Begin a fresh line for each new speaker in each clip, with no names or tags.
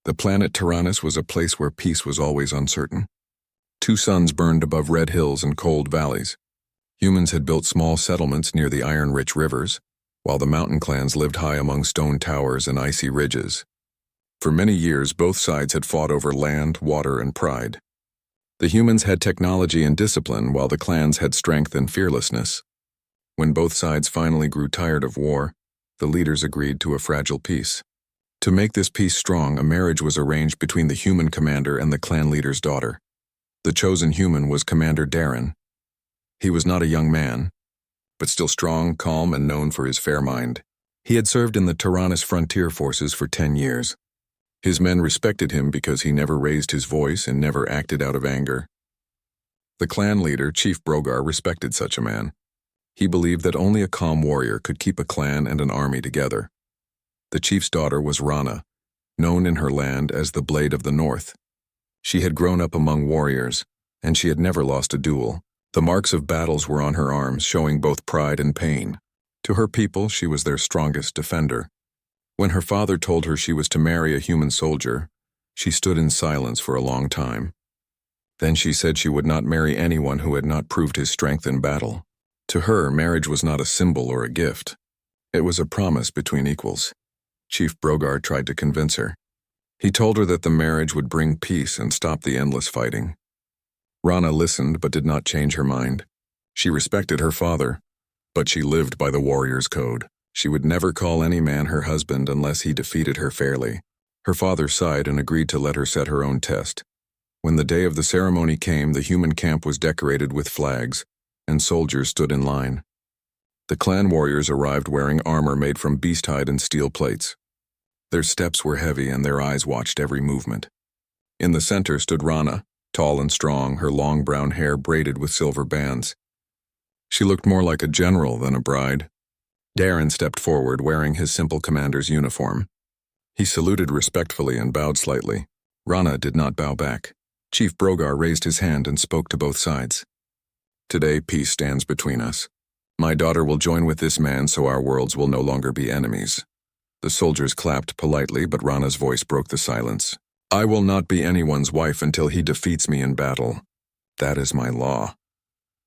The planet Tyrannus was a place where peace was always uncertain. Two suns burned above red hills and cold valleys. Humans had built small settlements near the iron-rich rivers, while the mountain clans lived high among stone towers and icy ridges. For many years, both sides had fought over land, water, and pride. The humans had technology and discipline, while the clans had strength and fearlessness. When both sides finally grew tired of war, the leaders agreed to a fragile peace. To make this peace strong, a marriage was arranged between the human commander and the clan leader's daughter. The chosen human was Commander Darren. He was not a young man, but still strong, calm, and known for his fair mind. He had served in the Tyrannus frontier forces for 10 years. His men respected him because he never raised his voice and never acted out of anger. The clan leader, Chief Brogar, respected such a man. He believed that only a calm warrior could keep a clan and an army together. The chief's daughter was Rana, known in her land as the Blade of the North. She had grown up among warriors, and she had never lost a duel. The marks of battles were on her arms, showing both pride and pain. To her people, she was their strongest defender. When her father told her she was to marry a human soldier, she stood in silence for a long time. Then she said she would not marry anyone who had not proved his strength in battle. To her, marriage was not a symbol or a gift. It was a promise between equals. Chief Brogar tried to convince her. He told her that the marriage would bring peace and stop the endless fighting. Rana listened but did not change her mind. She respected her father, but she lived by the warrior's code. She would never call any man her husband unless he defeated her fairly. Her father sighed and agreed to let her set her own test. When the day of the ceremony came, the human camp was decorated with flags, and soldiers stood in line. The clan warriors arrived wearing armor made from beast hide and steel plates. Their steps were heavy and their eyes watched every movement. In the center stood Rana, tall and strong, her long brown hair braided with silver bands. She looked more like a general than a bride. Darren stepped forward wearing his simple commander's uniform. He saluted respectfully and bowed slightly. Rana did not bow back. Chief Brogar raised his hand and spoke to both sides. Today, peace stands between us. My daughter will join with this man so our worlds will no longer be enemies. The soldiers clapped politely, but Rana's voice broke the silence. I will not be anyone's wife until he defeats me in battle. That is my law.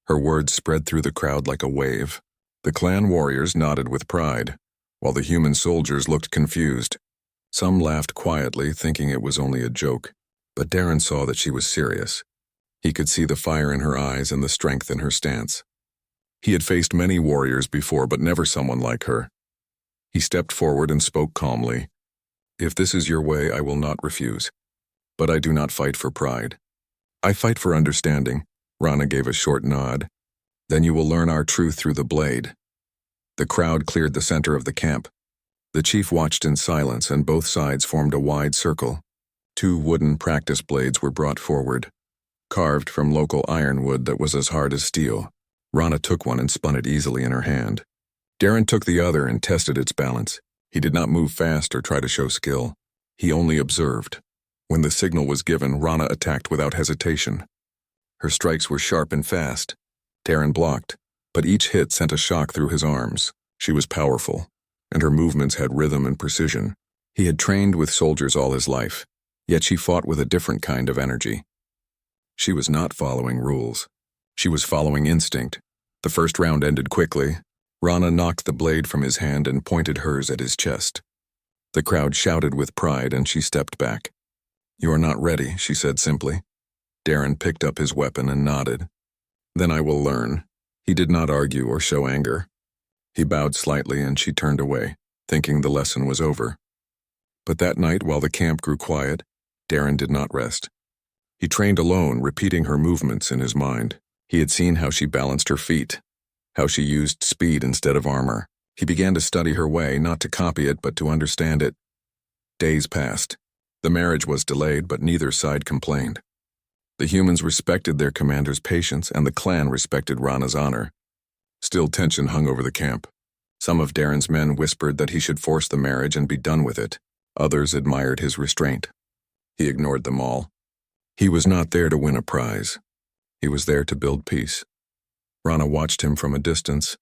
Her words spread through the crowd like a wave. The clan warriors nodded with pride, while the human soldiers looked confused. Some laughed quietly, thinking it was only a joke, but Darren saw that she was serious. He could see the fire in her eyes and the strength in her stance. He had faced many warriors before, but never someone like her. He stepped forward and spoke calmly. If this is your way, I will not refuse. But I do not fight for pride. I fight for understanding. Rana gave a short nod. Then you will learn our truth through the blade. The crowd cleared the center of the camp. The chief watched in silence, and both sides formed a wide circle. Two wooden practice blades were brought forward, carved from local ironwood that was as hard as steel. Rana took one and spun it easily in her hand. Darren took the other and tested its balance. He did not move fast or try to show skill. He only observed. When the signal was given, Rana attacked without hesitation. Her strikes were sharp and fast. Darren blocked, but each hit sent a shock through his arms. She was powerful, and her movements had rhythm and precision. He had trained with soldiers all his life, yet she fought with a different kind of energy. She was not following rules. She was following instinct. The first round ended quickly. Rana knocked the blade from his hand and pointed hers at his chest. The crowd shouted with pride, and she stepped back. You are not ready, she said simply. Darren picked up his weapon and nodded. Then I will learn. He did not argue or show anger. He bowed slightly and she turned away, thinking the lesson was over. But that night, while the camp grew quiet, Darren did not rest. He trained alone, repeating her movements in his mind. He had seen how she balanced her feet, how she used speed instead of armor. He began to study her way, not to copy it, but to understand it. Days passed. The marriage was delayed, but neither side complained. The humans respected their commander's patience, and the clan respected Rana's honor. Still, tension hung over the camp. Some of Darren's men whispered that he should force the marriage and be done with it. Others admired his restraint. He ignored them all. He was not there to win a prize. He was there to build peace. Rana watched him from a distance.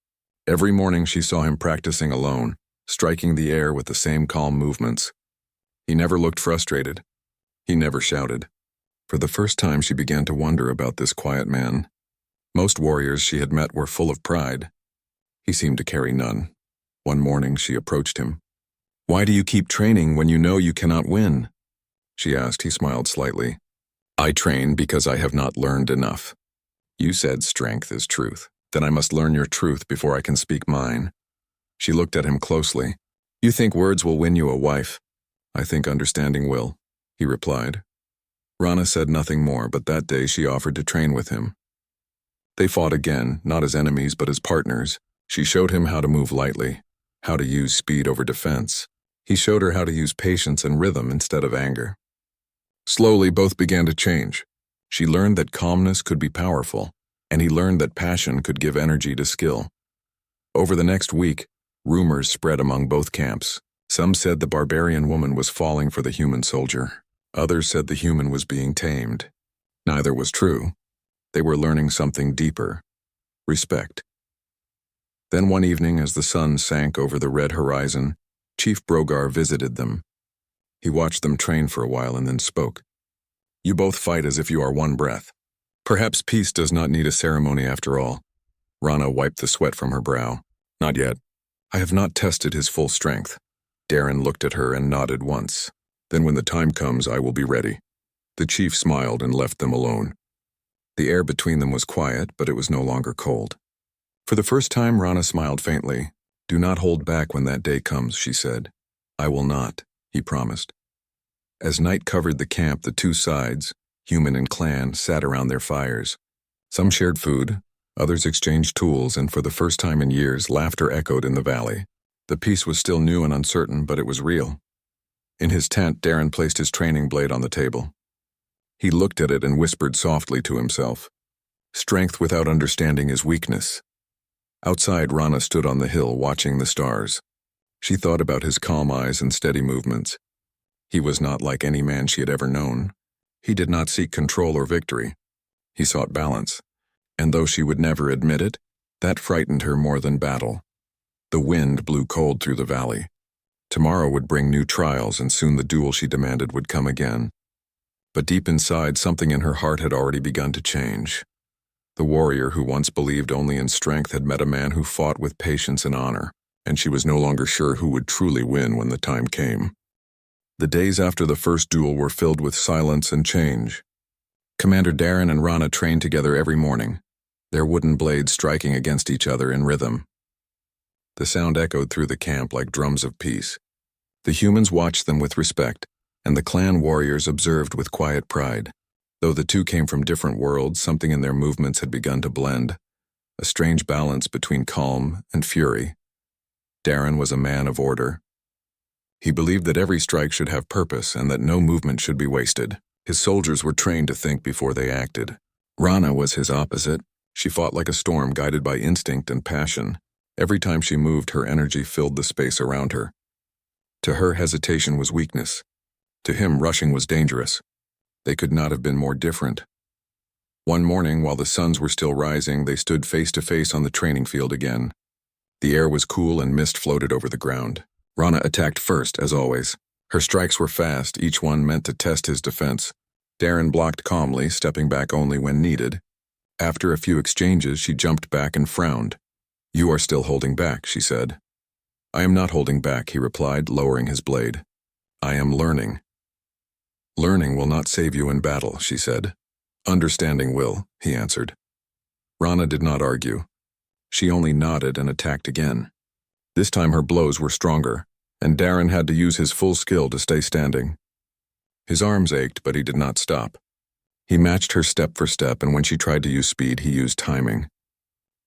Every morning she saw him practicing alone, striking the air with the same calm movements. He never looked frustrated. He never shouted. For the first time, she began to wonder about this quiet man. Most warriors she had met were full of pride. He seemed to carry none. One morning, she approached him. "Why do you keep training when you know you cannot win?" she asked. He smiled slightly. "I train because I have not learned enough." "You said strength is truth. Then I must learn your truth before I can speak mine." She looked at him closely. "You think words will win you a wife?" "I think understanding will," he replied. Rana said nothing more, but that day she offered to train with him. They fought again, not as enemies but as partners. She showed him how to move lightly, how to use speed over defense. He showed her how to use patience and rhythm instead of anger. Slowly, both began to change. She learned that calmness could be powerful, and he learned that passion could give energy to skill. Over the next week, rumors spread among both camps. Some said the barbarian woman was falling for the human soldier. Others said the human was being tamed. Neither was true. They were learning something deeper: respect. Then one evening, as the sun sank over the red horizon, Chief Brogar visited them. He watched them train for a while and then spoke. "You both fight as if you are one breath. Perhaps peace does not need a ceremony after all." Rana wiped the sweat from her brow. "Not yet. I have not tested his full strength." Darren looked at her and nodded once. "Then when the time comes, I will be ready." The chief smiled and left them alone. The air between them was quiet, but it was no longer cold. For the first time, Rana smiled faintly. "Do not hold back when that day comes," she said. "I will not," he promised. As night covered the camp, the two sides, human and clan, sat around their fires. Some shared food, others exchanged tools, and for the first time in years, laughter echoed in the valley. The peace was still new and uncertain, but it was real. In his tent, Darren placed his training blade on the table. He looked at it and whispered softly to himself, "Strength without understanding is weakness." Outside, Rana stood on the hill watching the stars. She thought about his calm eyes and steady movements. He was not like any man she had ever known. He did not seek control or victory. He sought balance. And though she would never admit it, that frightened her more than battle. The wind blew cold through the valley. Tomorrow would bring new trials, and soon the duel she demanded would come again. But deep inside, something in her heart had already begun to change. The warrior who once believed only in strength had met a man who fought with patience and honor, and she was no longer sure who would truly win when the time came. The days after the first duel were filled with silence and change. Commander Darren and Rana trained together every morning, their wooden blades striking against each other in rhythm. The sound echoed through the camp like drums of peace. The humans watched them with respect, and the clan warriors observed with quiet pride. Though the two came from different worlds, something in their movements had begun to blend, a strange balance between calm and fury. Darren was a man of order. He believed that every strike should have purpose and that no movement should be wasted. His soldiers were trained to think before they acted. Rana was his opposite. She fought like a storm, guided by instinct and passion. Every time she moved, her energy filled the space around her. To her, hesitation was weakness. To him, rushing was dangerous. They could not have been more different. One morning, while the suns were still rising, they stood face to face on the training field again. The air was cool and mist floated over the ground. Rana attacked first, as always. Her strikes were fast, each one meant to test his defense. Darren blocked calmly, stepping back only when needed. After a few exchanges, she jumped back and frowned. "You are still holding back," she said. "I am not holding back," he replied, lowering his blade. "I am learning." "Learning will not save you in battle," she said. "Understanding will," he answered. Rana did not argue. She only nodded and attacked again. This time her blows were stronger, and Darren had to use his full skill to stay standing. His arms ached, but he did not stop. He matched her step for step, and when she tried to use speed, he used timing.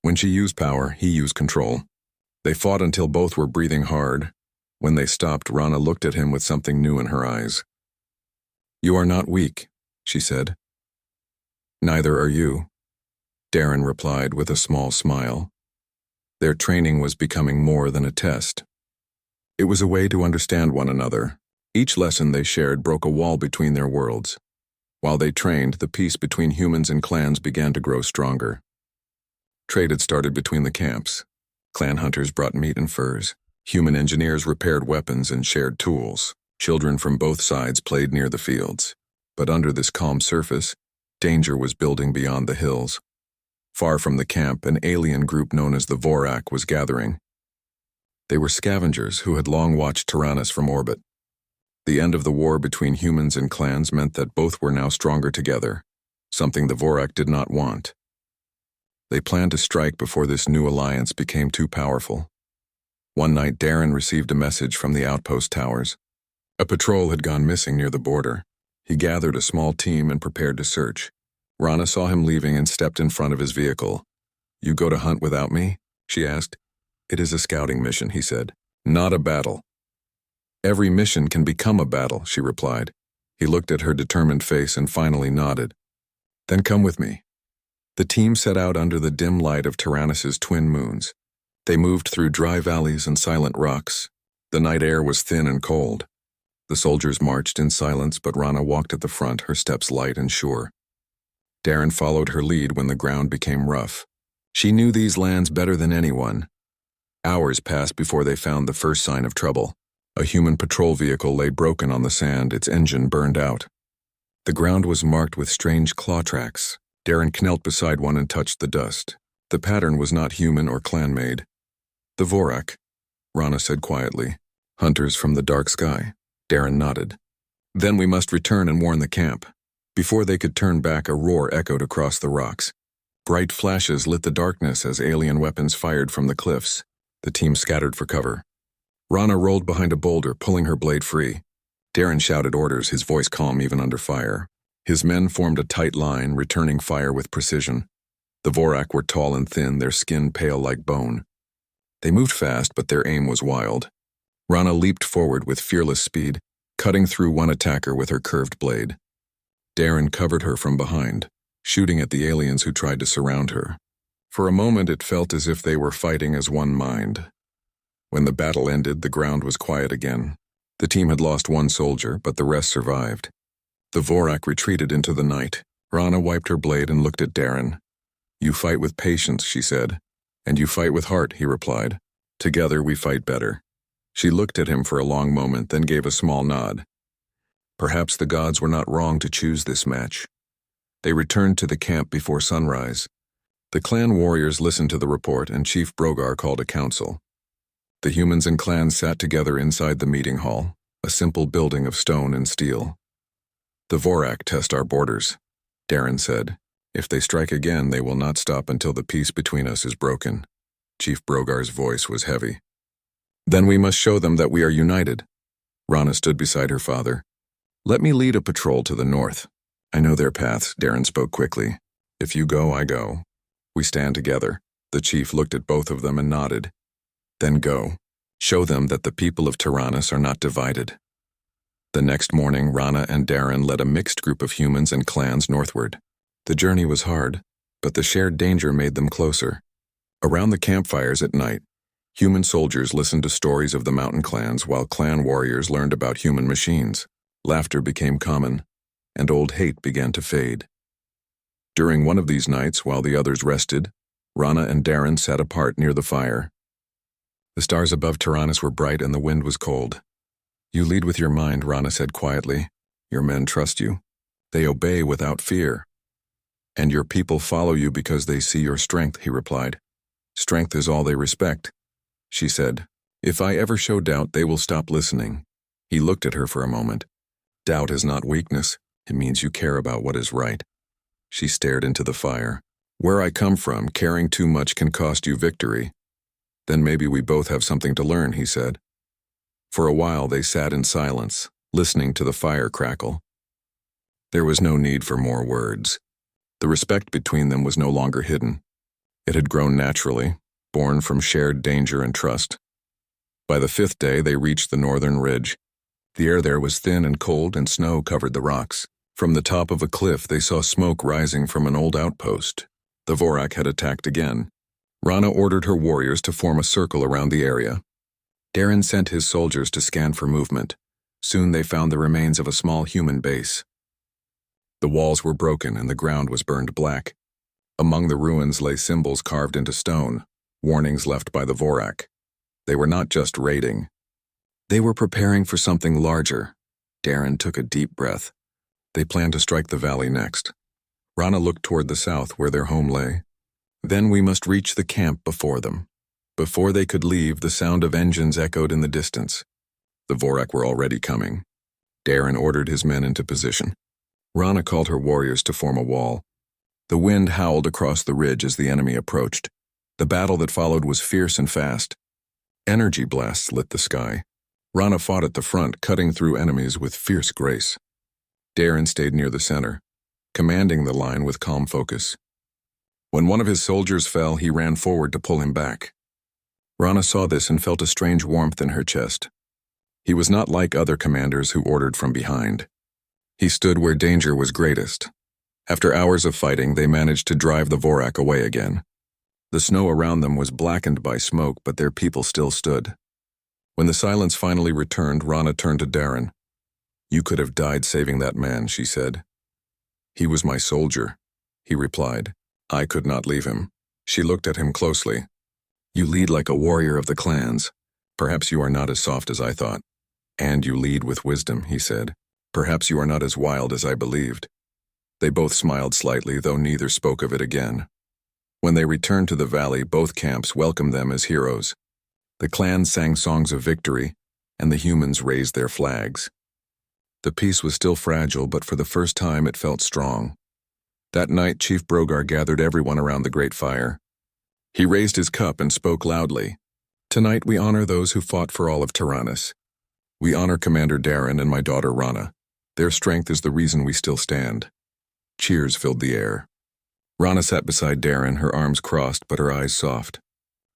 When she used power, he used control. They fought until both were breathing hard. When they stopped, Rana looked at him with something new in her eyes. "You are not weak," she said. "Neither are you," Darren replied with a small smile. Their training was becoming more than a test. It was a way to understand one another. Each lesson they shared broke a wall between their worlds. While they trained, the peace between humans and clans began to grow stronger. Trade had started between the camps. Clan hunters brought meat and furs. Human engineers repaired weapons and shared tools. Children from both sides played near the fields, but under this calm surface, danger was building beyond the hills. Far from the camp, an alien group known as the Vorak was gathering. They were scavengers who had long watched Tyrannus from orbit. The end of the war between humans and clans meant that both were now stronger together, something the Vorak did not want. They planned to strike before this new alliance became too powerful. One night, Darren received a message from the outpost towers. A patrol had gone missing near the border. He gathered a small team and prepared to search. Rana saw him leaving and stepped in front of his vehicle. "You go to hunt without me?" she asked. "It is a scouting mission," he said. "Not a battle." "Every mission can become a battle," she replied. He looked at her determined face and finally nodded. "Then come with me." The team set out under the dim light of Tyrannus's twin moons. They moved through dry valleys and silent rocks. The night air was thin and cold. The soldiers marched in silence, but Rana walked at the front, her steps light and sure. Darren followed her lead when the ground became rough. She knew these lands better than anyone. Hours passed before they found the first sign of trouble. A human patrol vehicle lay broken on the sand, its engine burned out. The ground was marked with strange claw tracks. Darren knelt beside one and touched the dust. The pattern was not human or clan-made. "The Vorak," Rana said quietly. "Hunters from the dark sky." Darren nodded. "Then we must return and warn the camp." Before they could turn back, a roar echoed across the rocks. Bright flashes lit the darkness as alien weapons fired from the cliffs. The team scattered for cover. Rana rolled behind a boulder, pulling her blade free. Darren shouted orders, his voice calm even under fire. His men formed a tight line, returning fire with precision. The Vorak were tall and thin, their skin pale like bone. They moved fast, but their aim was wild. Rana leaped forward with fearless speed, cutting through one attacker with her curved blade. Darren covered her from behind, shooting at the aliens who tried to surround her. For a moment it felt as if they were fighting as one mind. When the battle ended, the ground was quiet again. The team had lost one soldier, but the rest survived. The Vorak retreated into the night. Rana wiped her blade and looked at Darren. "You fight with patience," she said. "And you fight with heart," he replied. "Together we fight better." She looked at him for a long moment, then gave a small nod. Perhaps the gods were not wrong to choose this match. They returned to the camp before sunrise. The clan warriors listened to the report, and Chief Brogar called a council. The humans and clans sat together inside the meeting hall, a simple building of stone and steel. "The Vorak test our borders," Darren said. "If they strike again, they will not stop until the peace between us is broken." Chief Brogar's voice was heavy. "Then we must show them that we are united." Rana stood beside her father. "Let me lead a patrol to the north." "I know their paths," Darren spoke quickly. "If you go, I go. We stand together." The chief looked at both of them and nodded. "Then go. Show them that the people of Tyrannus are not divided." The next morning, Rana and Darren led a mixed group of humans and clans northward. The journey was hard, but the shared danger made them closer. Around the campfires at night, human soldiers listened to stories of the mountain clans while clan warriors learned about human machines. Laughter became common, and old hate began to fade. During one of these nights, while the others rested, Rana and Darren sat apart near the fire. The stars above Tyrannus were bright and the wind was cold. "You lead with your mind," Rana said quietly. "Your men trust you. They obey without fear. And your people follow you because they see your strength," he replied. "Strength is all they respect." She said, "If I ever show doubt, they will stop listening." He looked at her for a moment. "Doubt is not weakness. It means you care about what is right." She stared into the fire. "Where I come from, caring too much can cost you victory." "Then maybe we both have something to learn," he said. For a while they sat in silence, listening to the fire crackle. There was no need for more words. The respect between them was no longer hidden. It had grown naturally, born from shared danger and trust. By the 5th day they reached the northern ridge. The air there was thin and cold, and snow covered the rocks. From the top of a cliff they saw smoke rising from an old outpost. The Vorak had attacked again. Rana ordered her warriors to form a circle around the area. Darren sent his soldiers to scan for movement. Soon they found the remains of a small human base. The walls were broken and the ground was burned black. Among the ruins lay symbols carved into stone, warnings left by the Vorak. They were not just raiding. They were preparing for something larger. Darren took a deep breath. They planned to strike the valley next. Rana looked toward the south where their home lay. Then we must reach the camp before them. Before they could leave, the sound of engines echoed in the distance. The Vorak were already coming. Darren ordered his men into position. Rana called her warriors to form a wall. The wind howled across the ridge as the enemy approached. The battle that followed was fierce and fast. Energy blasts lit the sky. Rana fought at the front, cutting through enemies with fierce grace. Darren stayed near the center, commanding the line with calm focus. When one of his soldiers fell, he ran forward to pull him back. Rana saw this and felt a strange warmth in her chest. He was not like other commanders who ordered from behind. He stood where danger was greatest. After hours of fighting, they managed to drive the Vorak away again. The snow around them was blackened by smoke, but their people still stood. When the silence finally returned, Rana turned to Darren. "You could have died saving that man," she said. "He was my soldier," he replied. "I could not leave him." She looked at him closely. "You lead like a warrior of the clans. Perhaps you are not as soft as I thought. And you lead with wisdom," he said. "Perhaps you are not as wild as I believed." They both smiled slightly, though neither spoke of it again. When they returned to the valley, both camps welcomed them as heroes. The clans sang songs of victory, and the humans raised their flags. The peace was still fragile, but for the first time it felt strong. That night, Chief Brogar gathered everyone around the great fire. He raised his cup and spoke loudly. "Tonight we honor those who fought for all of Tyrannus. We honor Commander Darren and my daughter Rana. Their strength is the reason we still stand." Cheers filled the air. Rana sat beside Darren, her arms crossed but her eyes soft.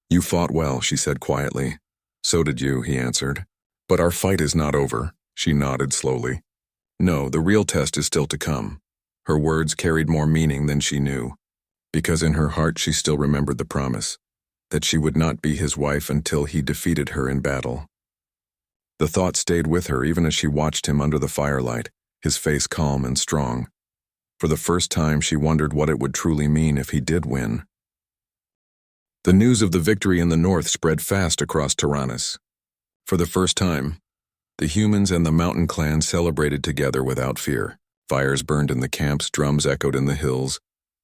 "You fought well," she said quietly. "So did you," he answered. "But our fight is not over," she nodded slowly. "No, the real test is still to come." Her words carried more meaning than she knew, because in her heart she still remembered the promise, that she would not be his wife until he defeated her in battle. The thought stayed with her even as she watched him under the firelight, his face calm and strong. For the first time, she wondered what it would truly mean if he did win. The news of the victory in the north spread fast across Tyrannus. For the first time, the humans and the mountain clan celebrated together without fear. Fires burned in the camps, drums echoed in the hills,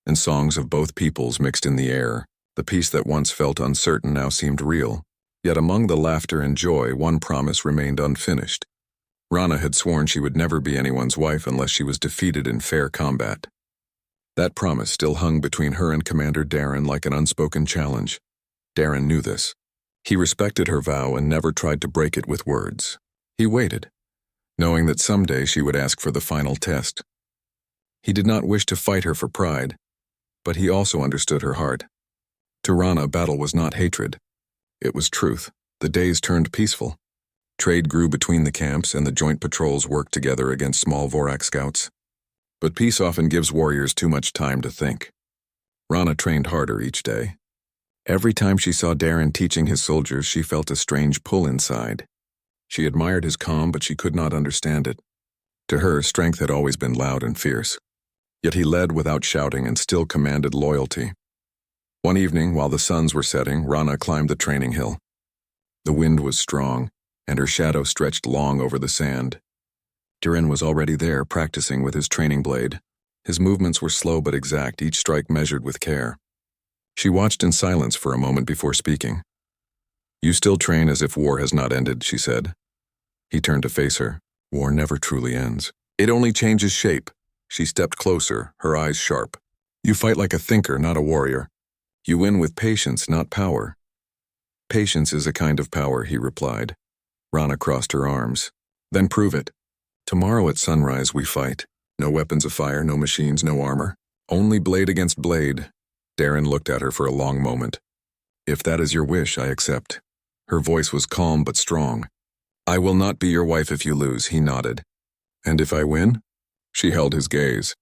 and songs of both peoples mixed in the air. The peace that once felt uncertain now seemed real. Yet among the laughter and joy, one promise remained unfinished. Rana had sworn she would never be anyone's wife unless she was defeated in fair combat. That promise still hung between her and Commander Darren like an unspoken challenge. Darren knew this. He respected her vow and never tried to break it with words. He waited, knowing that someday she would ask for the final test. He did not wish to fight her for pride, but he also understood her heart. To Rana, battle was not hatred. It was truth. The days turned peaceful. Trade grew between the camps, and the joint patrols worked together against small Vorak scouts. But peace often gives warriors too much time to think. Rana trained harder each day. Every time she saw Darren teaching his soldiers, she felt a strange pull inside. She admired his calm, but she could not understand it. To her, strength had always been loud and fierce. Yet he led without shouting and still commanded loyalty. One evening, while the suns were setting, Rana climbed the training hill. The wind was strong, and her shadow stretched long over the sand. Darren was already there, practicing with his training blade. His movements were slow but exact, each strike measured with care. She watched in silence for a moment before speaking. "You still train as if war has not ended," she said. He turned to face her. "War never truly ends. It only changes shape." She stepped closer, her eyes sharp. "You fight like a thinker, not a warrior. You win with patience, not power." "Patience is a kind of power," he replied. Rana crossed her arms. "Then prove it. Tomorrow at sunrise we fight. No weapons of fire, no machines, no armor. Only blade against blade." Darren looked at her for a long moment. "If that is your wish, I accept." Her voice was calm but strong. "I will not be your wife if you lose," he nodded. "And if I win?" She held his gaze.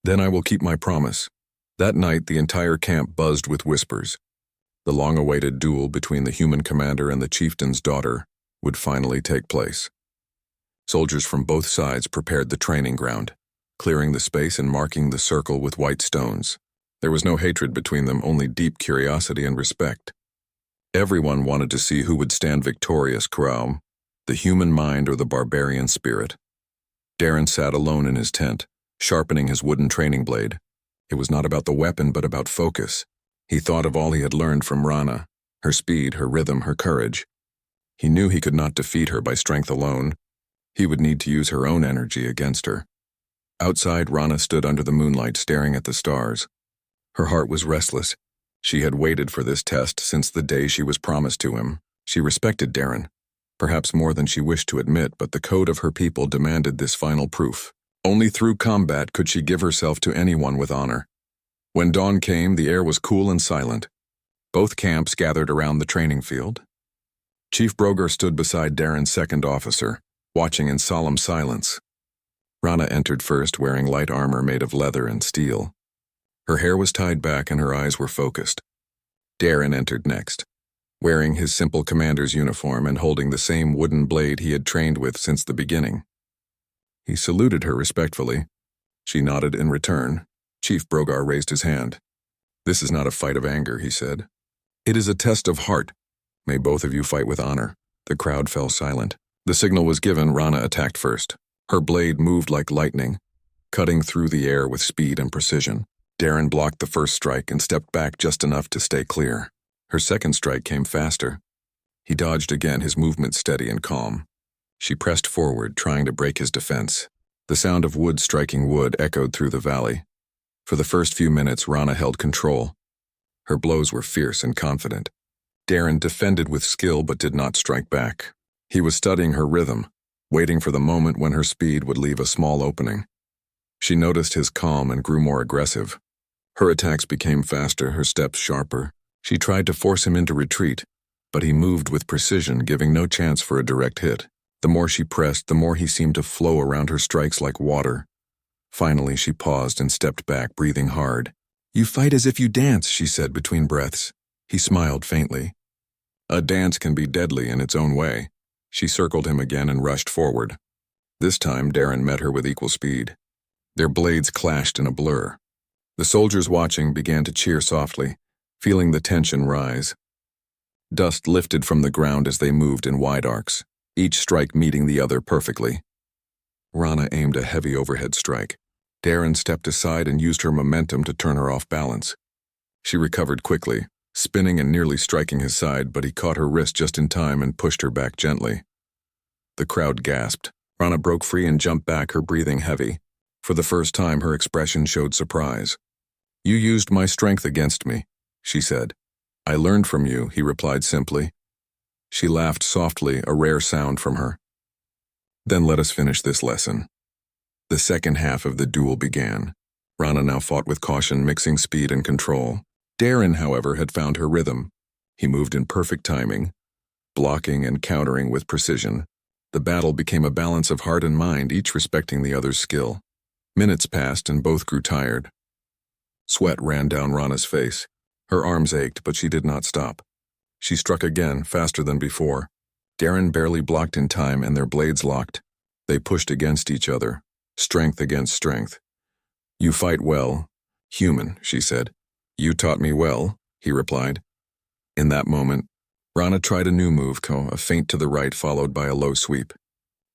"Then I will keep my promise." That night, the entire camp buzzed with whispers. The long-awaited duel between the human commander and the chieftain's daughter would finally take place. Soldiers from both sides prepared the training ground, clearing the space and marking the circle with white stones. There was no hatred between them, only deep curiosity and respect. Everyone wanted to see who would stand victorious. the human mind or the barbarian spirit. Darren sat alone in his tent, sharpening his wooden training blade. It was not about the weapon, but about focus. He thought of all he had learned from Rana, her speed, her rhythm, her courage. He knew he could not defeat her by strength alone. He would need to use her own energy against her. Outside, Rana stood under the moonlight staring at the stars. Her heart was restless. She had waited for this test since the day she was promised to him. She respected Darren, perhaps more than she wished to admit, but the code of her people demanded this final proof. Only through combat could she give herself to anyone with honor. When dawn came, the air was cool and silent. Both camps gathered around the training field. Chief Broger stood beside Darren's second officer, watching in solemn silence. Rana entered first, wearing light armor made of leather and steel. Her hair was tied back and her eyes were focused. Darren entered next, wearing his simple commander's uniform and holding the same wooden blade he had trained with since the beginning. He saluted her respectfully. She nodded in return. Chief Brogar raised his hand. "This is not a fight of anger," he said. "It is a test of heart. May both of you fight with honor." The crowd fell silent. The signal was given. Rana attacked first. Her blade moved like lightning, cutting through the air with speed and precision. Darren blocked the first strike and stepped back just enough to stay clear. Her second strike came faster. He dodged again, his movement steady and calm. She pressed forward, trying to break his defense. The sound of wood striking wood echoed through the valley. For the first few minutes, Rana held control. Her blows were fierce and confident. Darren defended with skill but did not strike back. He was studying her rhythm, waiting for the moment when her speed would leave a small opening. She noticed his calm and grew more aggressive. Her attacks became faster, her steps sharper. She tried to force him into retreat, but he moved with precision, giving no chance for a direct hit. The more she pressed, the more he seemed to flow around her strikes like water. Finally, she paused and stepped back, breathing hard. "You fight as if you dance," she said between breaths. He smiled faintly. "A dance can be deadly in its own way." She circled him again and rushed forward. This time, Darren met her with equal speed. Their blades clashed in a blur. The soldiers watching began to cheer softly, feeling the tension rise. Dust lifted from the ground as they moved in wide arcs, each strike meeting the other perfectly. Rana aimed a heavy overhead strike. Darren stepped aside and used her momentum to turn her off balance. She recovered quickly, spinning and nearly striking his side, but he caught her wrist just in time and pushed her back gently. The crowd gasped. Rana broke free and jumped back, her breathing heavy. For the first time, her expression showed surprise. "You used my strength against me," she said. "I learned from you," he replied simply. She laughed softly, a rare sound from her. "Then let us finish this lesson." The second half of the duel began. Rana now fought with caution, mixing speed and control. Darren, however, had found her rhythm. He moved in perfect timing, blocking and countering with precision. The battle became a balance of heart and mind, each respecting the other's skill. Minutes passed and both grew tired. Sweat ran down Rana's face. Her arms ached, but she did not stop. She struck again, faster than before. Darren barely blocked in time and their blades locked. They pushed against each other, strength against strength. "You fight well. Human," she said. "You taught me well," he replied. In that moment, Rana tried a new move, a feint to the right followed by a low sweep.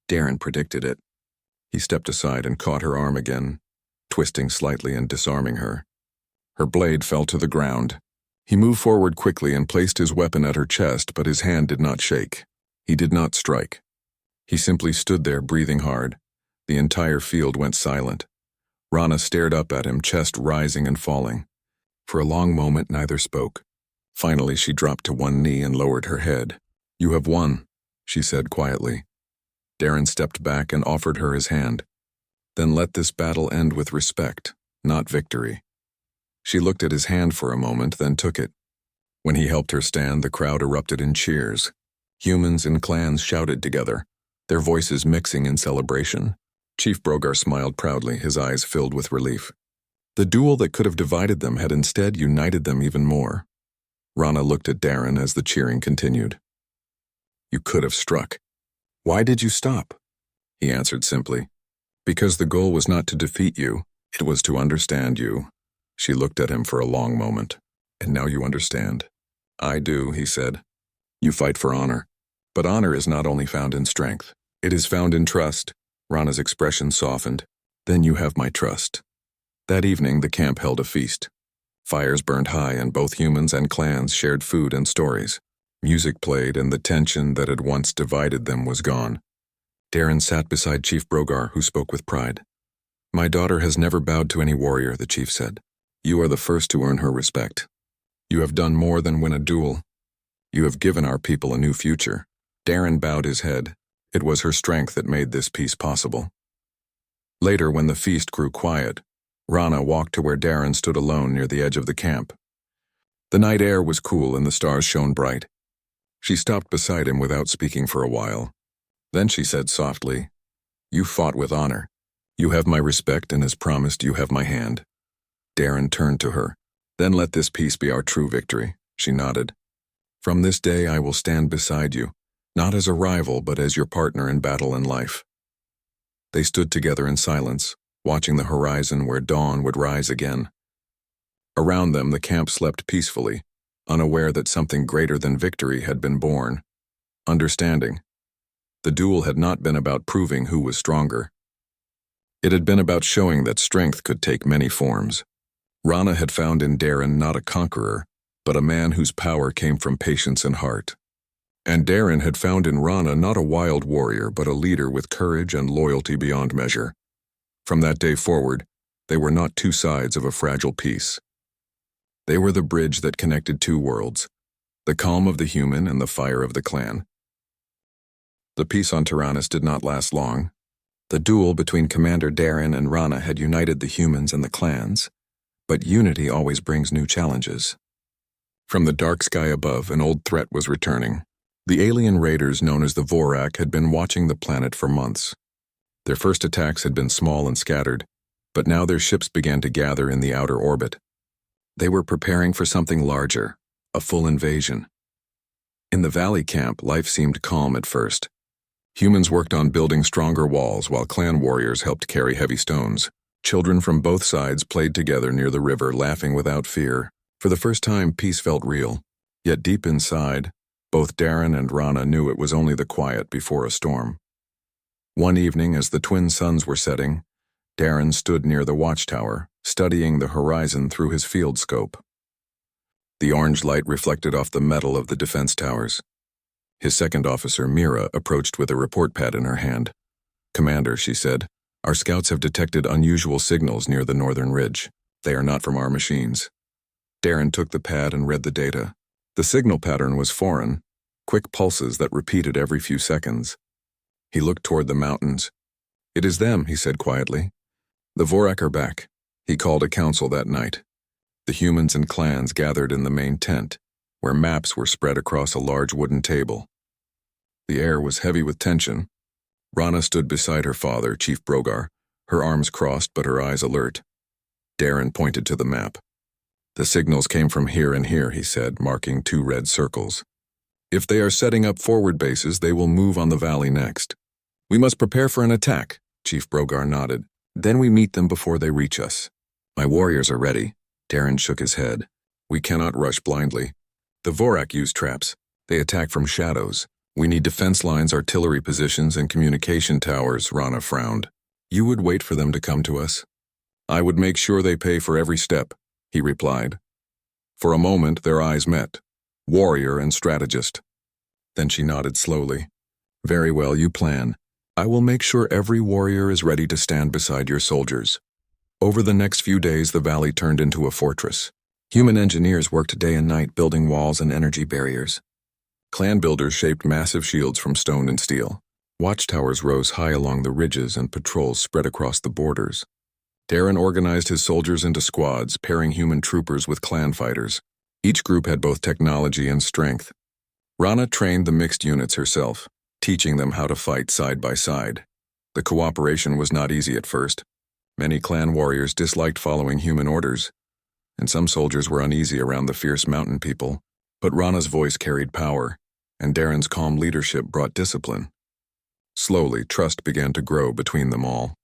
Darren predicted it. He stepped aside and caught her arm again, twisting slightly and disarming her. Her blade fell to the ground. He moved forward quickly and placed his weapon at her chest, but his hand did not shake. He did not strike. He simply stood there, breathing hard. The entire field went silent. Rana stared up at him, chest rising and falling. For a long moment, neither spoke. Finally, she dropped to one knee and lowered her head. "You have won," she said quietly. Darren stepped back and offered her his hand. "Then let this battle end with respect, not victory." She looked at his hand for a moment, then took it. When he helped her stand, the crowd erupted in cheers. Humans and clans shouted together, their voices mixing in celebration. Chief Brogar smiled proudly, his eyes filled with relief. The duel that could have divided them had instead united them even more. Rana looked at Darren as the cheering continued. "You could have struck. Why did you stop?" He answered simply, "Because the goal was not to defeat you, it was to understand you." She looked at him for a long moment. "And now you understand." "I do," he said. "You fight for honor, But honor is not only found in strength. It is found in trust. Rana's expression softened. Then you have my trust. That evening, the camp held a feast. Fires burned high and both humans and clans shared food and stories. Music played and the tension that had once divided them was gone. Darren sat beside Chief Brogar, who spoke with pride. My daughter has never bowed to any warrior, the chief said. You are the first to earn her respect. You have done more than win a duel. You have given our people a new future. Darren bowed his head. It was her strength that made this peace possible. Later, when the feast grew quiet, Rana walked to where Darren stood alone near the edge of the camp. The night air was cool and the stars shone bright. She stopped beside him without speaking for a while. Then she said softly, You fought with honor. You have my respect, and as promised, you have my hand. Darren turned to her. Then let this peace be our true victory, she nodded. From this day I will stand beside you, not as a rival but as your partner in battle and life. They stood together in silence, watching the horizon where dawn would rise again. Around them the camp slept peacefully, unaware that something greater than victory had been born. Understanding. The duel had not been about proving who was stronger. It had been about showing that strength could take many forms. Rana had found in Darren not a conqueror, but a man whose power came from patience and heart. And Darren had found in Rana not a wild warrior, but a leader with courage and loyalty beyond measure. From that day forward, they were not two sides of a fragile peace. They were the bridge that connected two worlds, the calm of the human and the fire of the clan. The peace on Tyrannus did not last long. The duel between Commander Darren and Rana had united the humans and the clans, but unity always brings new challenges. From the dark sky above, an old threat was returning. The alien raiders known as the Vorak had been watching the planet for months. Their first attacks had been small and scattered, but now their ships began to gather in the outer orbit. They were preparing for something larger, a full invasion. In the valley camp, life seemed calm at first. Humans worked on building stronger walls while clan warriors helped carry heavy stones. Children from both sides played together near the river, laughing without fear. For the first time, peace felt real. Yet deep inside, both Darren and Rana knew it was only the quiet before a storm. One evening, as the twin suns were setting, Darren stood near the watchtower, studying the horizon through his field scope. The orange light reflected off the metal of the defense towers. His second officer, Mira, approached with a report pad in her hand. Commander, she said, our scouts have detected unusual signals near the northern ridge. They are not from our machines. Darren took the pad and read the data. The signal pattern was foreign, quick pulses that repeated every few seconds. He looked toward the mountains. It is them, he said quietly. The Vorak are back. He called a council that night. The humans and clans gathered in the main tent, where maps were spread across a large wooden table. The air was heavy with tension. Rana stood beside her father, Chief Brogar, her arms crossed but her eyes alert. Darren pointed to the map. The signals came from here and here, he said, marking two red circles. If they are setting up forward bases, they will move on the valley next. We must prepare for an attack, Chief Brogar nodded. Then we meet them before they reach us. My warriors are ready. Darren shook his head. We cannot rush blindly. The Vorak use traps. They attack from shadows. We need defense lines, artillery positions, and communication towers, Rana frowned. You would wait for them to come to us? I would make sure they pay for every step, he replied. For a moment, their eyes met. Warrior and strategist. Then she nodded slowly. Very well, you plan. I will make sure every warrior is ready to stand beside your soldiers. Over the next few days, the valley turned into a fortress. Human engineers worked day and night building walls and energy barriers. Clan builders shaped massive shields from stone and steel. Watchtowers rose high along the ridges and patrols spread across the borders. Darren organized his soldiers into squads, pairing human troopers with clan fighters. Each group had both technology and strength. Rana trained the mixed units herself, teaching them how to fight side by side. The cooperation was not easy at first. Many clan warriors disliked following human orders, and some soldiers were uneasy around the fierce mountain people. But Rana's voice carried power, and Darren's calm leadership brought discipline. Slowly, trust began to grow between them all.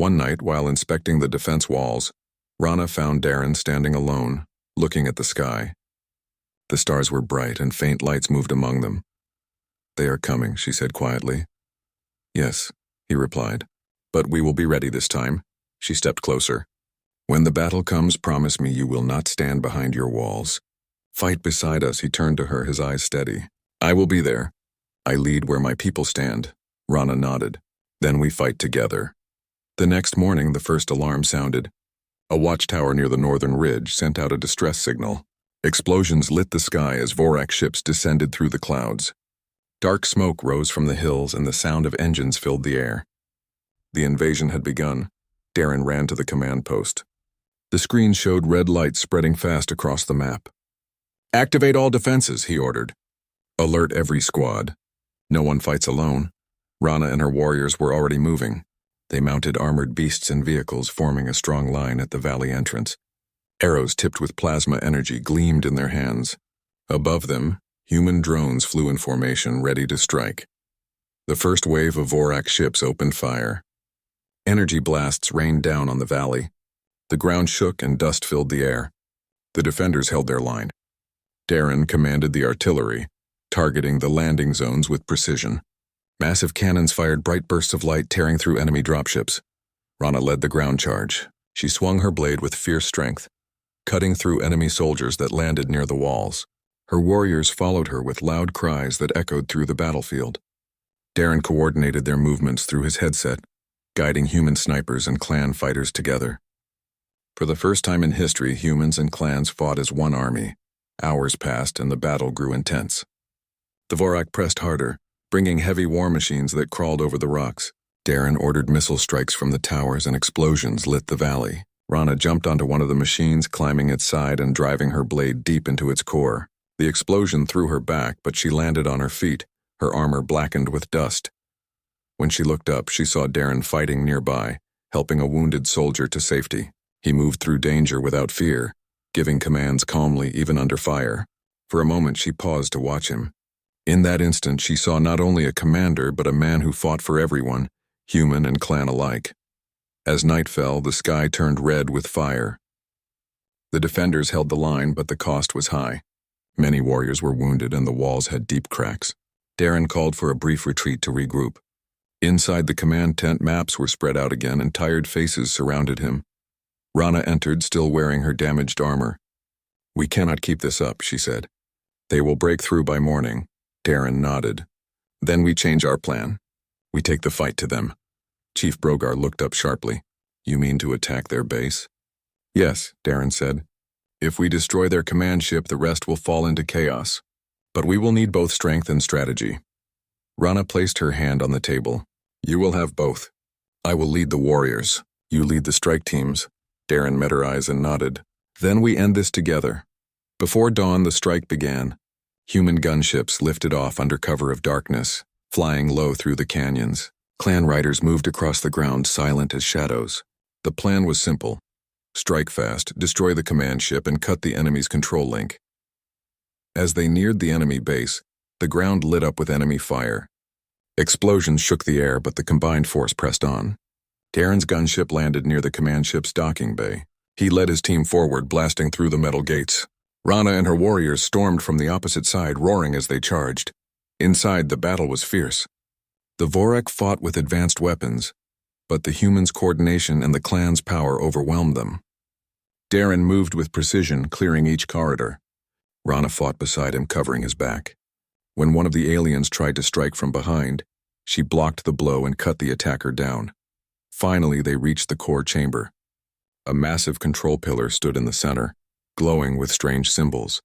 One night, while inspecting the defense walls, Rana found Darren standing alone, looking at the sky. The stars were bright and faint lights moved among them. "They are coming," she said quietly. "Yes," he replied. "But we will be ready this time." She stepped closer. "When the battle comes, promise me you will not stand behind your walls. Fight beside us," he turned to her, his eyes steady. "I will be there. I lead where my people stand." Rana nodded. "Then we fight together." The next morning, the first alarm sounded. A watchtower near the northern ridge sent out a distress signal. Explosions lit the sky as Vorak ships descended through the clouds. Dark smoke rose from the hills and the sound of engines filled the air. The invasion had begun. Darren ran to the command post. The screen showed red lights spreading fast across the map. "Activate all defenses," he ordered. "Alert every squad. No one fights alone." Rana and her warriors were already moving. They mounted armored beasts and vehicles, forming a strong line at the valley entrance. Arrows tipped with plasma energy gleamed in their hands. Above them, human drones flew in formation, ready to strike. The first wave of Vorak ships opened fire. Energy blasts rained down on the valley. The ground shook and dust filled the air. The defenders held their line. Darren commanded the artillery, targeting the landing zones with precision. Massive cannons fired bright bursts of light, tearing through enemy dropships. Rana led the ground charge. She swung her blade with fierce strength, cutting through enemy soldiers that landed near the walls. Her warriors followed her with loud cries that echoed through the battlefield. Darren coordinated their movements through his headset, guiding human snipers and clan fighters together. For the first time in history, humans and clans fought as one army. Hours passed and the battle grew intense. The Vorak pressed harder, bringing heavy war machines that crawled over the rocks. Darren ordered missile strikes from the towers and explosions lit the valley. Rana jumped onto one of the machines, climbing its side and driving her blade deep into its core. The explosion threw her back, but she landed on her feet, her armor blackened with dust. When she looked up, she saw Darren fighting nearby, helping a wounded soldier to safety. He moved through danger without fear, giving commands calmly even under fire. For a moment, she paused to watch him. In that instant, she saw not only a commander, but a man who fought for everyone, human and clan alike. As night fell, the sky turned red with fire. The defenders held the line, but the cost was high. Many warriors were wounded and the walls had deep cracks. Darren called for a brief retreat to regroup. Inside the command tent, maps were spread out again and tired faces surrounded him. Rana entered, still wearing her damaged armor. "We cannot keep this up," she said. "They will break through by morning." Darren nodded. "Then we change our plan. We take the fight to them." Chief Brogar looked up sharply. "You mean to attack their base?" "Yes," Darren said. "If we destroy their command ship, the rest will fall into chaos. But we will need both strength and strategy." Rana placed her hand on the table. "You will have both. I will lead the warriors. You lead the strike teams." Darren met her eyes and nodded. "Then we end this together." Before dawn, the strike began. Human gunships lifted off under cover of darkness, flying low through the canyons. Clan riders moved across the ground, silent as shadows. The plan was simple. Strike fast, destroy the command ship, and cut the enemy's control link. As they neared the enemy base, the ground lit up with enemy fire. Explosions shook the air, but the combined force pressed on. Darren's gunship landed near the command ship's docking bay. He led his team forward, blasting through the metal gates. Rana and her warriors stormed from the opposite side, roaring as they charged. Inside, the battle was fierce. The Vorak fought with advanced weapons, but the humans' coordination and the clan's power overwhelmed them. Darren moved with precision, clearing each corridor. Rana fought beside him, covering his back. When one of the aliens tried to strike from behind, she blocked the blow and cut the attacker down. Finally, they reached the core chamber. A massive control pillar stood in the center, glowing with strange symbols.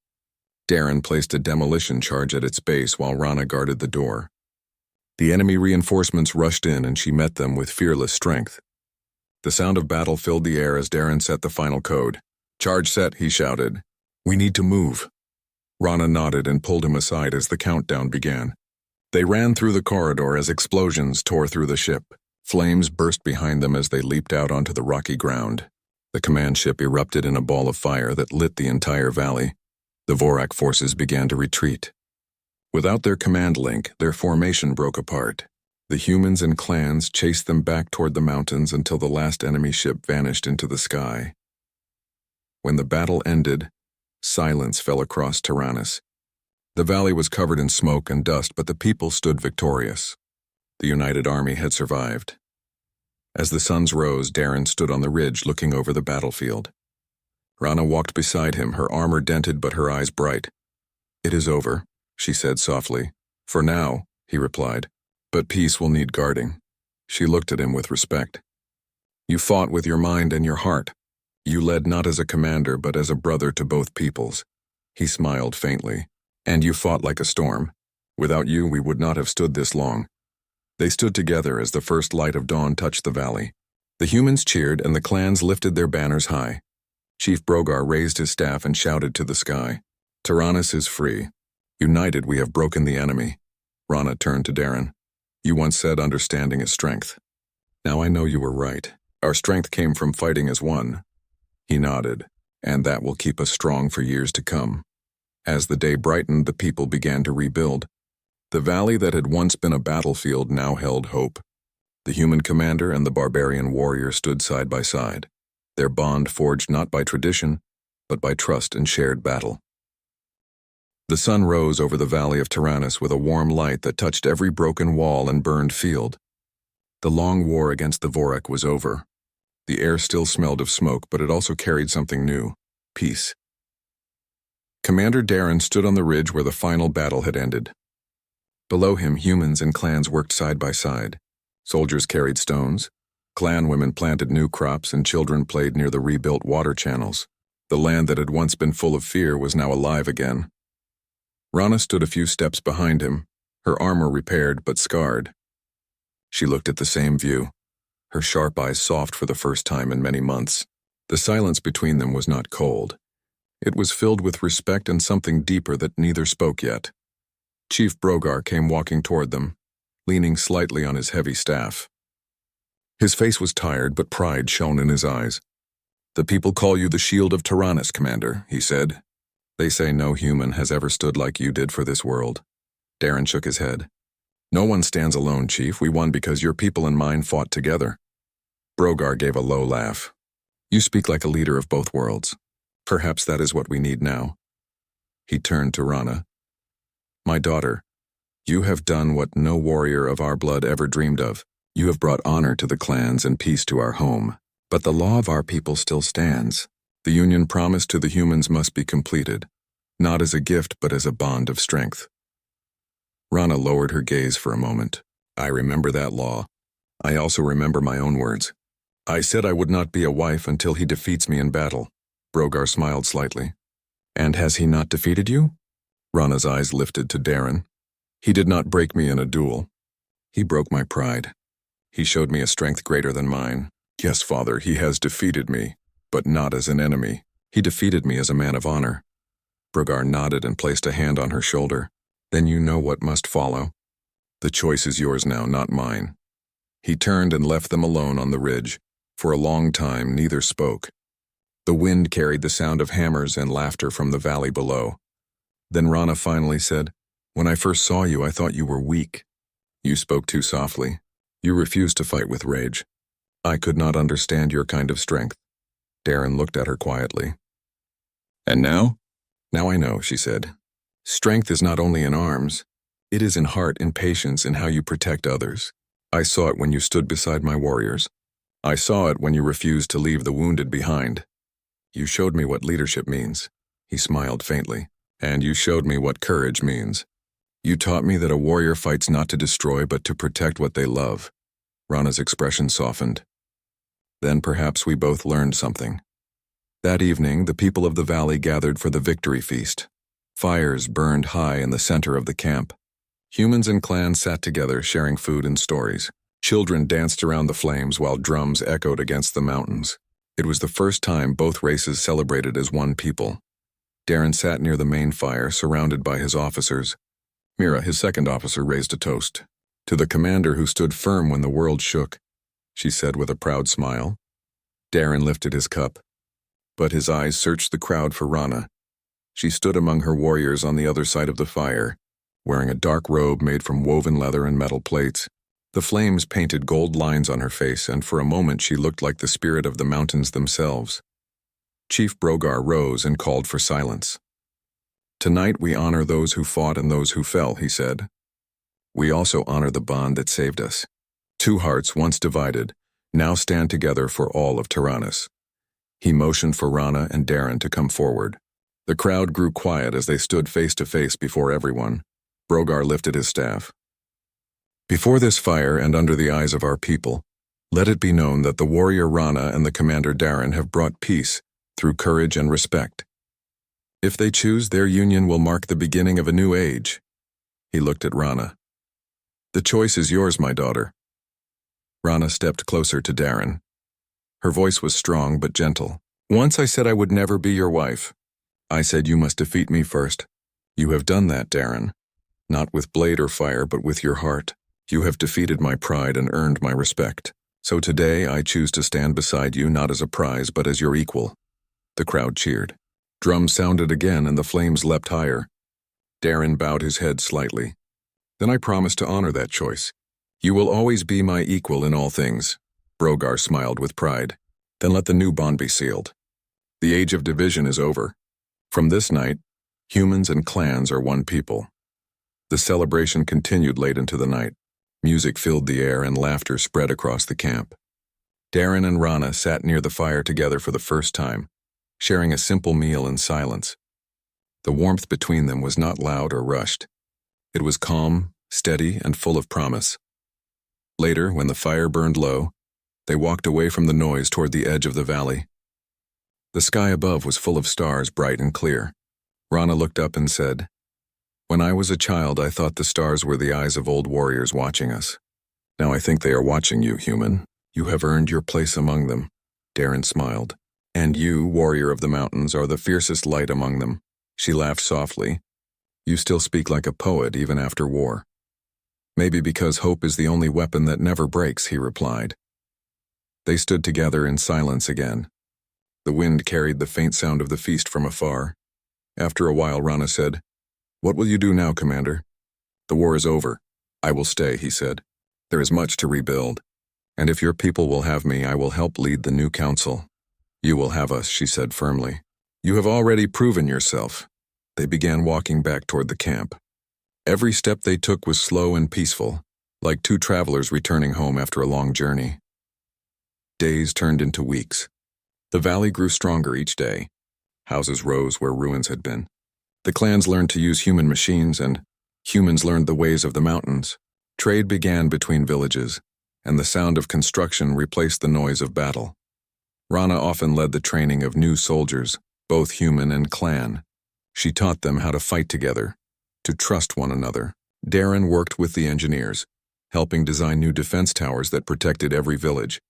Darren placed a demolition charge at its base while Rana guarded the door. The enemy reinforcements rushed in and she met them with fearless strength. The sound of battle filled the air as Darren set the final code. "Charge set," he shouted. "We need to move." Rana nodded and pulled him aside as the countdown began. They ran through the corridor as explosions tore through the ship. Flames burst behind them as they leaped out onto the rocky ground. The command ship erupted in a ball of fire that lit the entire valley. The Vorak forces began to retreat. Without their command link, their formation broke apart. The humans and clans chased them back toward the mountains until the last enemy ship vanished into the sky. When the battle ended, silence fell across Tyrannus. The valley was covered in smoke and dust, but the people stood victorious. The united army had survived. As the suns rose, Darren stood on the ridge looking over the battlefield. Rana walked beside him, her armor dented but her eyes bright. "It is over," she said softly. "For now," he replied, "but peace will need guarding." She looked at him with respect. "You fought with your mind and your heart. You led not as a commander but as a brother to both peoples." He smiled faintly. "And you fought like a storm. Without you, we would not have stood this long." They stood together as the first light of dawn touched the valley. The humans cheered and the clans lifted their banners high. Chief Brogar raised his staff and shouted to the sky, "Tyrannus is free. United we have broken the enemy." Rana turned to Darren. "You once said understanding is strength. Now I know you were right. Our strength came from fighting as one." He nodded, "And that will keep us strong for years to come." As the day brightened, the people began to rebuild. The valley that had once been a battlefield now held hope. The human commander and the barbarian warrior stood side by side, their bond forged not by tradition, but by trust and shared battle. The sun rose over the valley of Tyrannus with a warm light that touched every broken wall and burned field. The long war against the Vorek was over. The air still smelled of smoke, but it also carried something new: peace. Commander Darren stood on the ridge where the final battle had ended. Below him, humans and clans worked side by side. Soldiers carried stones, clan women planted new crops, and children played near the rebuilt water channels. The land that had once been full of fear was now alive again. Rana stood a few steps behind him, her armor repaired but scarred. She looked at the same view, her sharp eyes soft for the first time in many months. The silence between them was not cold. It was filled with respect and something deeper that neither spoke yet. Chief Brogar came walking toward them, leaning slightly on his heavy staff. His face was tired, but pride shone in his eyes. "The people call you the Shield of Tyrannus, Commander," he said. "They say no human has ever stood like you did for this world." Darren shook his head. "No one stands alone, Chief. We won because your people and mine fought together." Brogar gave a low laugh. "You speak like a leader of both worlds. Perhaps that is what we need now." He turned to Rana. "My daughter, you have done what no warrior of our blood ever dreamed of. You have brought honor to the clans and peace to our home. But the law of our people still stands. The union promised to the humans must be completed, not as a gift but as a bond of strength." Rana lowered her gaze for a moment. "I remember that law. I also remember my own words. I said I would not be a wife until he defeats me in battle." Brogar smiled slightly. "And has he not defeated you?" Rana's eyes lifted to Darren. "He did not break me in a duel. He broke my pride. He showed me a strength greater than mine. Yes, Father, he has defeated me, but not as an enemy. He defeated me as a man of honor." Brogar nodded and placed a hand on her shoulder. "Then you know what must follow. The choice is yours now, not mine." He turned and left them alone on the ridge. For a long time, neither spoke. The wind carried the sound of hammers and laughter from the valley below. Then Rana finally said, "When I first saw you, I thought you were weak. You spoke too softly. You refused to fight with rage. I could not understand your kind of strength." Darren looked at her quietly. "And now?" "Now I know," she said. "Strength is not only in arms. It is in heart, in patience, in how you protect others. I saw it when you stood beside my warriors. I saw it when you refused to leave the wounded behind. You showed me what leadership means." He smiled faintly. "And you showed me what courage means. You taught me that a warrior fights not to destroy but to protect what they love." Rana's expression softened. "Then perhaps we both learned something." That evening, the people of the valley gathered for the victory feast. Fires burned high in the center of the camp. Humans and clans sat together, sharing food and stories. Children danced around the flames while drums echoed against the mountains. It was the first time both races celebrated as one people. Darren sat near the main fire, surrounded by his officers. Mira, his second officer, raised a toast. "To the commander who stood firm when the world shook," she said with a proud smile. Darren lifted his cup, but his eyes searched the crowd for Rana. She stood among her warriors on the other side of the fire, wearing a dark robe made from woven leather and metal plates. The flames painted gold lines on her face, and for a moment she looked like the spirit of the mountains themselves. Chief Brogar rose and called for silence. Tonight we honor those who fought and those who fell, he said. We also honor the bond that saved us. Two hearts once divided, now stand together for all of Tyrannus. He motioned for Rana and Darren to come forward. The crowd grew quiet as they stood face to face before everyone. Brogar lifted his staff. Before this fire and under the eyes of our people, let it be known that the warrior Rana and the commander Darren have brought peace through courage and respect. If they choose, their union will mark the beginning of a new age. He looked at Rana. The choice is yours, my daughter. Rana stepped closer to Darren. Her voice was strong but gentle. Once I said I would never be your wife. I said you must defeat me first. You have done that, Darren. Not with blade or fire, but with your heart. You have defeated my pride and earned my respect. So today I choose to stand beside you not as a prize but as your equal. The crowd cheered. Drums sounded again and the flames leapt higher. Darren bowed his head slightly. Then I promise to honor that choice. You will always be my equal in all things. Brogar smiled with pride. Then let the new bond be sealed. The age of division is over. From this night, humans and clans are one people. The celebration continued late into the night. Music filled the air and laughter spread across the camp. Darren and Rana sat near the fire together for the first time, sharing a simple meal in silence. The warmth between them was not loud or rushed. It was calm, steady, and full of promise. Later, when the fire burned low, they walked away from the noise toward the edge of the valley. The sky above was full of stars, bright and clear. Rana looked up and said, When I was a child, I thought the stars were the eyes of old warriors watching us. Now I think they are watching you, human. You have earned your place among them. Darren smiled. And you, warrior of the mountains, are the fiercest light among them. She laughed softly. You still speak like a poet even after war. Maybe because hope is the only weapon that never breaks, he replied. They stood together in silence again. The wind carried the faint sound of the feast from afar. After a while, Rana said, What will you do now, Commander? The war is over. I will stay, he said. There is much to rebuild. And if your people will have me, I will help lead the new council. You will have us, she said firmly. You have already proven yourself. They began walking back toward the camp. Every step they took was slow and peaceful, like two travelers returning home after a long journey. Days turned into weeks. The valley grew stronger each day. Houses rose where ruins had been. The clans learned to use human machines, and humans learned the ways of the mountains. Trade began between villages, and the sound of construction replaced the noise of battle. Rana often led the training of new soldiers, both human and clan. She taught them how to fight together, to trust one another. Darren worked with the engineers, helping design new defense towers that protected every village.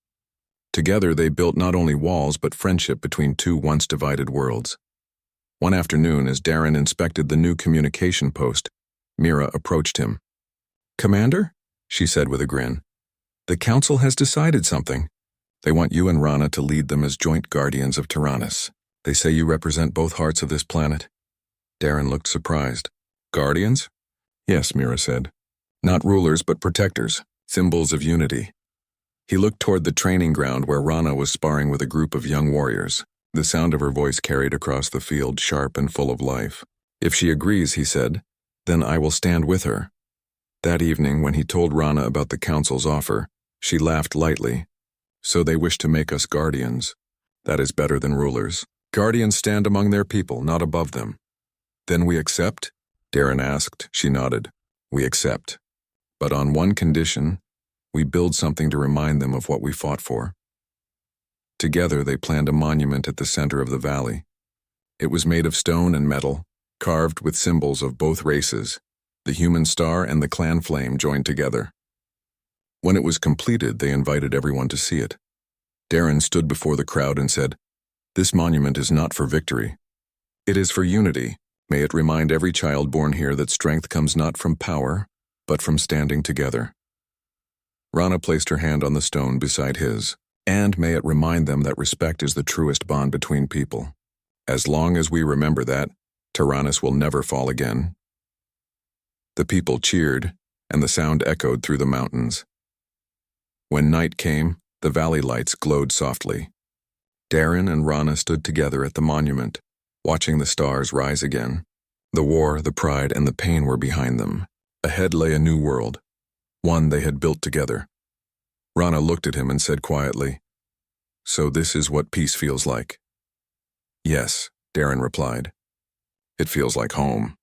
Together they built not only walls but friendship between two once divided worlds. One afternoon, as Darren inspected the new communication post, Mira approached him. Commander, she said with a grin, the council has decided something. They want you and Rana to lead them as joint guardians of Tyrannus. They say you represent both hearts of this planet. Darren looked surprised. Guardians? Yes, Mira said. Not rulers, but protectors, symbols of unity. He looked toward the training ground where Rana was sparring with a group of young warriors. The sound of her voice carried across the field, sharp and full of life. If she agrees, he said, then I will stand with her. That evening, when he told Rana about the council's offer, she laughed lightly. So they wish to make us guardians. That is better than rulers. Guardians stand among their people, not above them. Then we accept? Darren asked. She nodded. We accept. But on one condition, we build something to remind them of what we fought for. Together they planned a monument at the center of the valley. It was made of stone and metal, carved with symbols of both races. The human star and the clan flame joined together. When it was completed, they invited everyone to see it. Darren stood before the crowd and said, This monument is not for victory. It is for unity. May it remind every child born here that strength comes not from power, but from standing together. Rana placed her hand on the stone beside his, and may it remind them that respect is the truest bond between people. As long as we remember that, Tyrannus will never fall again. The people cheered, and the sound echoed through the mountains. When night came, the valley lights glowed softly. Darren and Rana stood together at the monument, watching the stars rise again. The war, the pride, and the pain were behind them. Ahead lay a new world, one they had built together. Rana looked at him and said quietly, "So this is what peace feels like." "Yes," Darren replied. "It feels like home."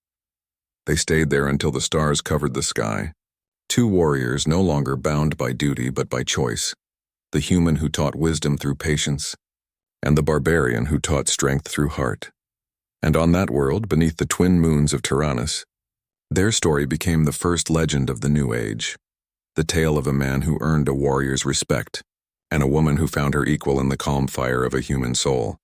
They stayed there until the stars covered the sky. Two warriors no longer bound by duty but by choice. The human who taught wisdom through patience, and the barbarian who taught strength through heart. And on that world, beneath the twin moons of Tyrannus, their story became the first legend of the New Age. The tale of a man who earned a warrior's respect, and a woman who found her equal in the calm fire of a human soul.